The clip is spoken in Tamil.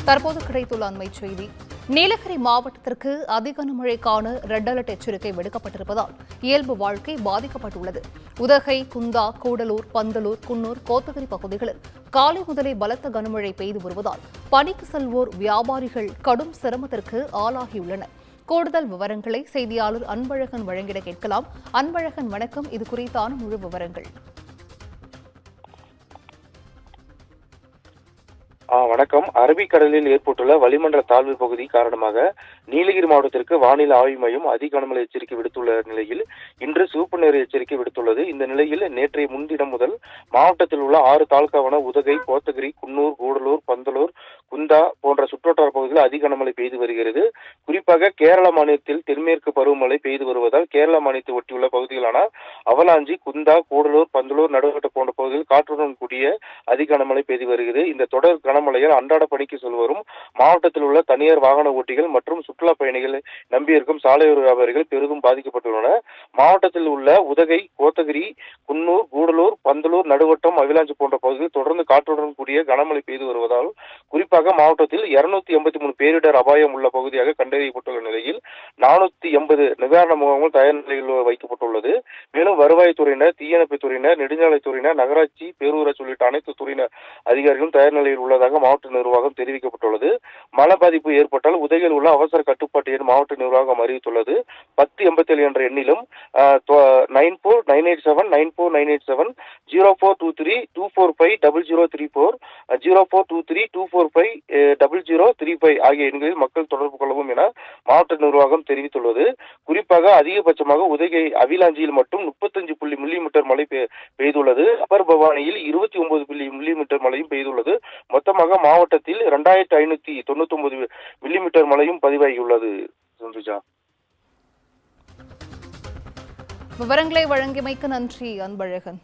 தற்போது கிடைத்துள்ள அண்மை செய்தி. நீலகிரி மாவட்டத்திற்கு அதிக கனமழைக்கான ரெட் அலர்ட் எச்சரிக்கை விடுக்கப்பட்டிருப்பதால் இயல்பு வாழ்க்கை பாதிக்கப்பட்டுள்ளது. உதகை, குந்தா, கூடலூர், பந்தலூர், குன்னூர், கோத்தகிரி பகுதிகளில் காலை முதலே பலத்த கனமழை பெய்து வருவதால் பணிக்கு செல்வோர் வியாபாரிகள் கடும் சிரமத்திற்கு ஆளாகியுள்ளனர். கூடுதல் விவரங்களை செய்தியாளர் அன்பழகன் வழங்கிட கேட்கலாம். அன்பழகன், வணக்கம். இது குறித்தான முழு விவரங்கள். வணக்கம். அரபிக்கடலில் ஏற்பட்டுள்ள வளிமண்டல தாழ்வு பகுதி காரணமாக நீலகிரி மாவட்டத்திற்கு வானிலை ஆய்வு மையம் அதிக கனமழை எச்சரிக்கை விடுத்துள்ள நிலையில் இன்று சிவப்பு நிற எச்சரிக்கை விடுத்துள்ளது. இந்த நிலையில் நேற்றைய முன்தினம் முதல் மாவட்டத்தில் உள்ள 6 தாலுகாவான உதகை, கோத்தகிரி, குன்னூர், கூடலூர், பந்தலூர், குந்தா போன்ற சுற்றுவட்டார பகுதிகளில் அதிக கனமழை பெய்து வருகிறது. குறிப்பாக கேரள மாநிலத்தில் தென்மேற்கு பருவமழை பெய்து வருவதால் கேரள மாநிலத்தை ஒட்டியுள்ள பகுதிகளான அவலாஞ்சி, குந்தா, கூடலூர், பந்தலூர், நடுவட்ட போன்ற பகுதிகளில் காற்றுடன் கூடிய அதிக கனமழை பெய்து வருகிறது. இந்த தொடர் கனமழையால் அன்றாட பணிக்கு செல்வரும் மாவட்டத்தில் உள்ள தனியார் வாகன ஓட்டிகள் மற்றும் சுற்றுலா பயணிகளை நம்பியிருக்கும் சாலையோர வியாபாரிகள் பெரிதும் பாதிக்கப்பட்டுள்ளனர். மாவட்டத்தில் உள்ள உதகை, கோத்தகிரி, குன்னூர், கூடலூர், பந்தலூர், நடுவட்டம், அவிலாஞ்சி போன்ற பகுதிகளில் தொடர்ந்து காற்றுடன் கூடிய கனமழை பெய்து வருவதால் குறிப்பாக மாவட்டத்தில் 283 பேரிடர் அபாயம் உள்ள பகுதியாக கண்டறியப்பட்டுள்ள நிலையில் 480 நிவாரண முகாம்கள் தயார் நிலையில் வைக்கப்பட்டுள்ளது. மேலும் வருவாய்த்துறையினர், தீயணைப்புத் துறையினர், நெடுஞ்சாலைத்துறையினர், நகராட்சி, பேரூராட்சி உள்ளிட்ட அனைத்து துறையினர் அதிகாரிகளும் தயார் நிலையில் உள்ளதாக மாவட்ட நிர்வாகம் தெரிவிக்கப்பட்டுள்ளது. மழை பாதிப்பு ஏற்பட்டால் உதகையில் உள்ள அவசர கட்டுப்பாட்டு எண் மாவட்ட நிர்வாகம் அறிவித்துள்ளது. 1087 என்ற எண்ணிலும் 949879 94987 0423 245 0034 0423 245 0035 ஆகிய எண்களில் மக்கள் தொடர்பு கொள்ளவும் என மாவட்ட நிர்வாகம் தெரிவித்துள்ளது. குறிப்பாக அதிகபட்சமாக உதகை அவிலாஞ்சியில் மட்டும் 35 மில்லிமீட்டர் மழை பெய்துள்ளது. அப்பர் பவானியில் 29 மில்லிமீட்டர் மழையும் பெய்துள்ளது. மொத்தமாக மாவட்டத்தில் 2599 மில்லிமீட்டர் மழையும் பதிவாகியுள்ளது. விவரங்களை வழங்கியமைக்கு நன்றி அன்பழகன்.